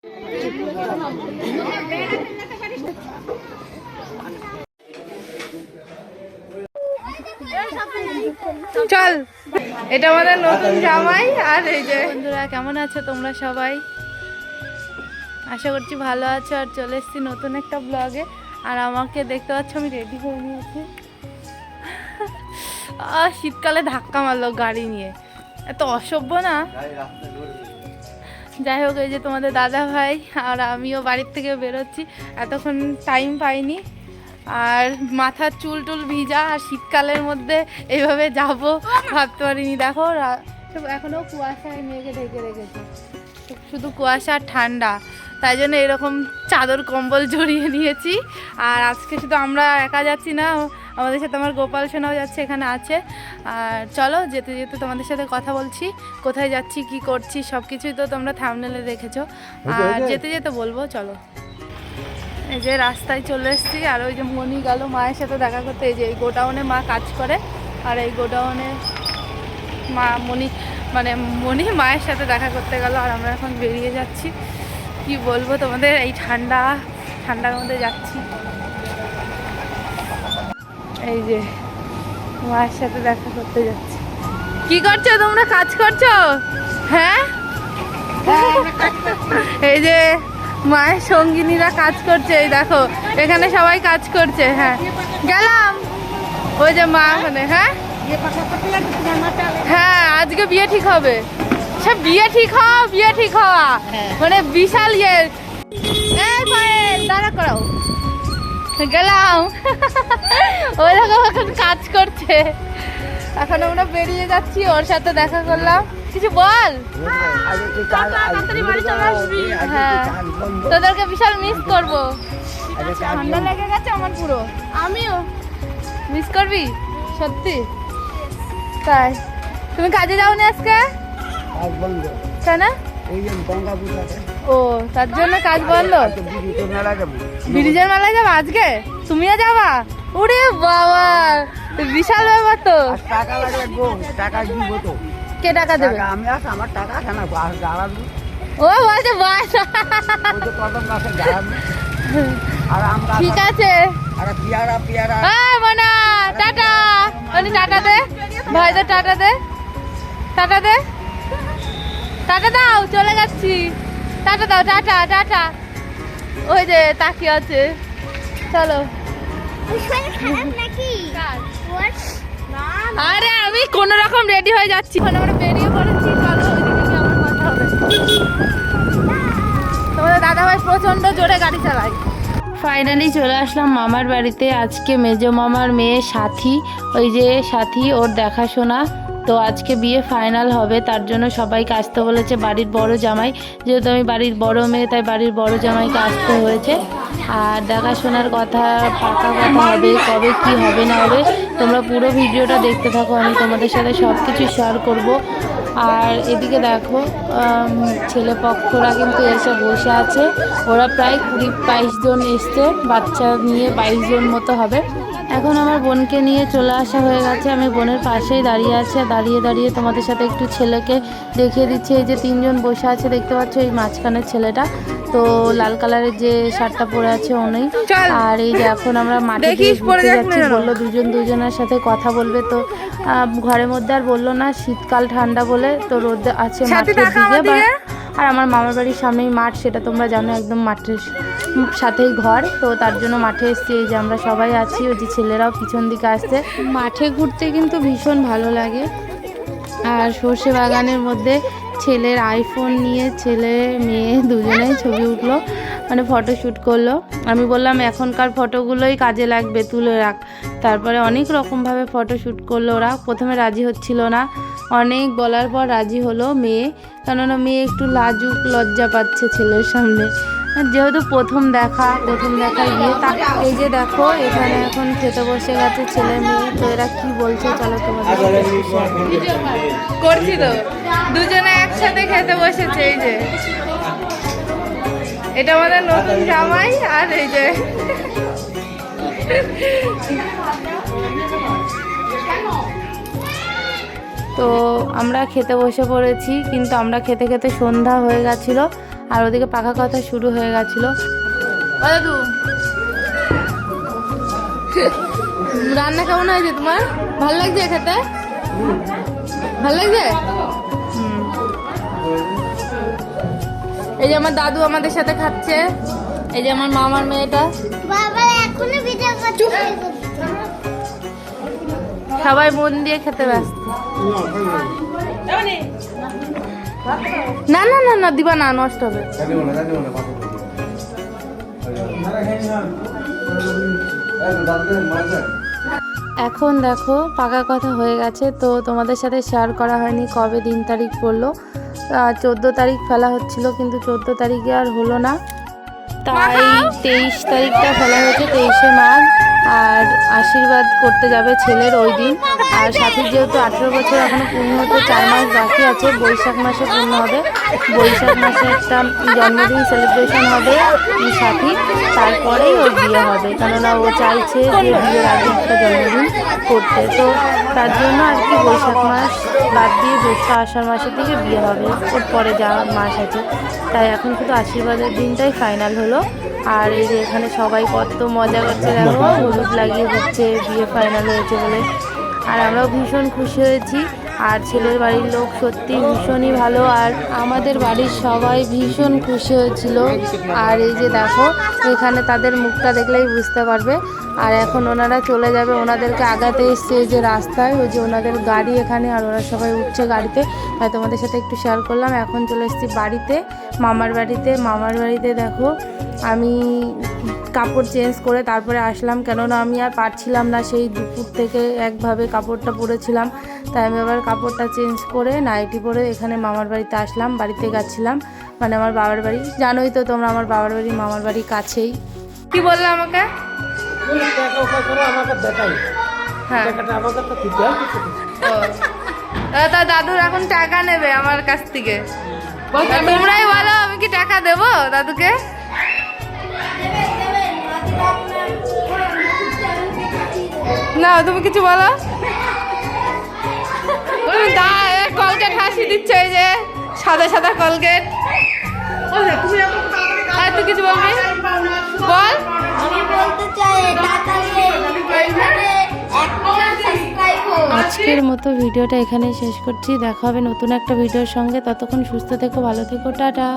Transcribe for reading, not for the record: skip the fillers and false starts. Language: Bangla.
চল, এটা আমাদের নতুন জামাই। আর এই যে বন্ধুরা, কেমন আছো তোমরা সবাই? আশা করছি ভালো আছো। আর চলে এসেছি নতুন একটা ব্লগে। আর আমাকে দেখতে পাচ্ছ আমি রেডি হয়ে নিয়েছি। শীতকালে ধাক্কা মারলো গাড়ি নিয়ে, এত অসভ্য না? যাই হোক, এই যে তোমাদের দাদা ভাই আর আমিও বাড়ির থেকে বেরোচ্ছি। এতক্ষণ টাইম পাইনি, আর মাথার চুল টুল ভিজা, আর শীতকালের মধ্যে এইভাবে যাব ভাবতে পারিনি। দেখো এখনও কুয়াশায় মেঘে ঢেকে রেখেছে, শুধু কুয়াশা আর ঠান্ডা, তাই জন্য এরকম চাদর কম্বল জড়িয়ে নিয়েছি। আর আজকে শুধু আমরা একা যাচ্ছি না, আমাদের সাথে আমার গোপাল সোনাও যাচ্ছে, এখানে আছে। আর চলো, যেতে যেতে তোমাদের সাথে কথা বলছি, কোথায় যাচ্ছি কি করছি সব কিছুই তো তোমরা থাম্বনেলে দেখেছো। আর যেতে যেতে বলবো, চলো। এই যে রাস্তায় চলে এসেছি। আর ওই যে মনি গেল মায়ের সাথে দেখা করতে। এই যে এই গোডাউনে মা কাজ করে, আর এই গোডাউনে মনি মায়ের সাথে দেখা করতে গেল। আর আমরা এখন বেরিয়ে যাচ্ছি। কি বলবো তোমাদের, এই ঠান্ডার মধ্যে যাচ্ছি। এই যে মায়ের সাথে দেখা করতে যাচ্ছি। কি করছো তোমরা? কাজ করছো? হ্যাঁ, এই যে মায়ের সঙ্গিনীরা কাজ করছে। এই দেখো, এখানে সবাই কাজ করছে। হ্যাঁ, গেলাম। ওই যে মা ওখানে। হ্যাঁ হ্যাঁ, আজকে বিয়ে ঠিক হবে। সব বিয়ে ঠিক হওয়া মানে বিশাল ইয়ে। দাঁড়া করাও, গেলাম। ওই দেখো এখন কাজ করছে। এখন আমরা বেরিয়ে যাচ্ছি, ওর সাথে দেখা করলাম। কিছু বল। হ্যাঁ, তোদেরকে বিশাল মিস করবো। ঠান্ডা লেগে গেছে আমার পুরো। আমিও মিস করবি সত্যি? তাই তুমি কাজে যাওনি আজকে? কেন? ও, তার জন্য কাজ বন্ধ। ব্রিজের মেলায় যাবো আজকে? তুমিও যাবা? ওরে বাবা, বিশাল ব্যাপার তো। কে টাকা দেবে? ও বলছে বাস। ঠিক আছে, টাটা। টাটা দে ভাইদের, টাটা দে, টাটা দে, টাটা দাও। চলে যাচ্ছি, টাটা দাও, টাটা টাটা। ওই যে তাকিয়ে আছে। চলো। আরে আমি কোন রকম রেডি হয়ে যাচ্ছি, এখন আমরা বেরিয়ে পড়েছি। চলো, ওইদিকে গিয়ে আমার কথা হবে। তোমাদের দাদা ভাই প্রচন্ড জোরে গাড়ি চালায়। ফাইনালি চলে আসলাম মামার বাড়িতে। আজকে মেজো মামার মেয়ে সাথী, ওই যে সাথী, ওর দেখাশোনা। তো আজকে বিয়ে ফাইনাল হবে, তার জন্য সবাইকে আসতে বলেছে। বাড়ির বড় জামাই, যেহেতু আমি বাড়ির বড় মেয়ে, তাই বাড়ির বড় জামাইকে আসতে হয়েছে। আর দেখাশোনার কথা, পাকা কথা হবে, কবে কি হবে না হবে, তোমরা পুরো ভিডিওটা দেখতে থাকো। আমি তোমাদের সাথে সব কিছু শেয়ার করব। আর এদিকে দেখো, ছেলে পক্ষরা কিন্তু এসে বসে আছে। ওরা প্রায় 20-22 জন এসছে, বাচ্চা নিয়ে 22 জন মতো হবে। এখন আমার বোনকে নিয়ে চলে আসা হয়ে গেছে। আমি বোনের পাশেই দাঁড়িয়ে আছি। দাঁড়িয়ে দাঁড়িয়ে তোমাদের সাথে একটু ছেলেকে দেখিয়ে দিচ্ছি। এই যে 3 জন বসে আছে, দেখতে পাচ্ছ। এই মাঝখানের ছেলেটা তো লাল কালারের যে শার্টটা পরে আছে উনি। আর এই যে এখন আমরা মাঠে ঘুরতে যাচ্ছি। বললো দুজনের সাথে কথা বলবে। তো ঘরের মধ্যে আর বললো না, শীতকাল ঠান্ডা বলে। তো রোদ আছে মাঠের দিকে। আর আমার মামার বাড়ির সামনেই মাঠ, সেটা তোমরা জানো, একদম মাঠের সাথেই ঘর। তো তার জন্য মাঠে এসেছি। এই যে আমরা সবাই আছি, ওই যে ছেলেরাও পিছন দিকে আসছে। মাঠে ঘুরতে কিন্তু ভীষণ ভালো লাগে। আর সর্ষে বাগানের মধ্যে ছেলের আইফোন নিয়ে ছেলে মেয়ে দুজনেই ছবি উঠলো, মানে ফটোশ্যুট করলো। আমি বললাম এখনকার ফটোগুলোই কাজে লাগবে, তুলে রাখ। তারপরে অনেক রকমভাবে ফটোশ্যুট করলো ওরা। প্রথমে রাজি হচ্ছিল না, অনেক বলার পর রাজি হলো মেয়ে। কেননা মেয়ে একটু লাজুক, লজ্জা পাচ্ছে ছেলের সামনে, যেহেতু প্রথম দেখা গিয়ে। এই যে দেখো, এখানে এখন খেতে বসে গেছে ছেলে মেয়ে। তো এরা কি বলছে চলো তোমাদের করছি। তো দুজনে একসাথে খেতে বসেছে। এই যে এটা আমাদের নতুন জামাই। আর এই যে তো আমরা খেতে বসে পড়েছি, কিন্তু আমরা খেতে খেতে সন্ধ্যা হয়ে গেছিলো। আর ওদিকে পাকা কথা শুরু হয়ে গেছিলো। দাদু রান্না কেমন হয়েছে তোমার? ভালো লাগছে খেতে? ভালো লাগছে? এই যে আমার দাদু আমাদের সাথে খাচ্ছে, এই যে আমার মামার মেয়েটা। সবাই মন দিয়ে খেতে ব্যস্ত। না না না না দিবা না, নষ্ট হবে। এখন দেখো পাকা কথা হয়ে গেছে, তো তোমাদের সাথে শেয়ার করা হয়নি কবে দিন তারিখ পড়লো। 14 তারিখ ফেলা হচ্ছিল, কিন্তু 14 তারিখে আর হলো না, তাই 23 তারিখটা ফেলা হয়েছে, 23শে মাঘ। আর আশীর্বাদ করতে যাবে ছেলের ওই দিন। আর সাথীর যেহেতু 18 বছর এখনো পূর্ণ হতে 4 মাস বাকি আছে, বৈশাখ মাসে পূর্ণ হবে। বৈশাখ মাসে একটা জন্মদিন সেলিব্রেশন হবে সাথীর, তারপরেই ওর বিয়ে হবে, কেননা ও চাইছে যে বিয়ের আগে একটা জন্মদিন করতে। তো তার জন্য আর কি বৈশাখ মাস বাদ দিয়ে জ্যৈষ্ঠ আষাঢ় মাসের দিকে বিয়ে হবে, ওর পরে যা মাস আছে। তাই এখন শুধু আশীর্বাদের দিনটাই ফাইনাল হলো। আর এই যে এখানে সবাই কত মজা করছে, দেখো হলুদ লাগিয়ে দিচ্ছে বিয়ে ফাইনাল হয়েছে বলে। আর আমরাও ভীষণ খুশি হয়েছি। আর ছেলের বাড়ির লোক সত্যি ভীষণই ভালো, আর আমাদের বাড়ির সবাই ভীষণ খুশি হয়েছিল। আর এই যে দেখো এখানে তাদের মুখটা দেখলেই বুঝতে পারবে। আর এখন ওনারা চলে যাবে, ওনাদেরকে আগাতে এসছে এই যে রাস্তায়, ওই যে ওনাদের গাড়ি এখানে, আর ওরা সবাই উঠছে গাড়িতে। তাই তোমাদের সাথে একটু শেয়ার করলাম। এখন চলে এসেছি বাড়িতে, মামার বাড়িতে। মামার বাড়িতে দেখো আমি কাপড় চেঞ্জ করে তারপরে আসলাম, কেননা আমি আর পারছিলাম না, সেই দুপুর থেকে একভাবে কাপড়টা পরেছিলাম। তাই আমি আবার কাপড়টা চেঞ্জ করে নাইটি পরে এখানে মামার বাড়িতে আসলাম। বাড়িতে গেছিলাম, মানে আমার বাবার বাড়ি। জানোই তো তোমরা আমার বাবার বাড়ি মামার বাড়ি কাছেই। কি বললে আমাকে? হ্যাঁ তা দাদুর এখন টাকা নেবে আমার কাছ থেকে, তোমরাই বলো আমি কি টাকা দেবো দাদুকে? না তুমি কিছু বলো। তুমি কলগেট হাসি দিচ্ছ, এই যে সাদা সাদা কলগেট। তুই কিছু বলবি বল। আজকের মতো ভিডিওটা এখানেই শেষ করছি। দেখা হবে নতুন একটা ভিডিওর সঙ্গে, ততক্ষণ সুস্থ থেকো, ভালো থেকো, টাটা।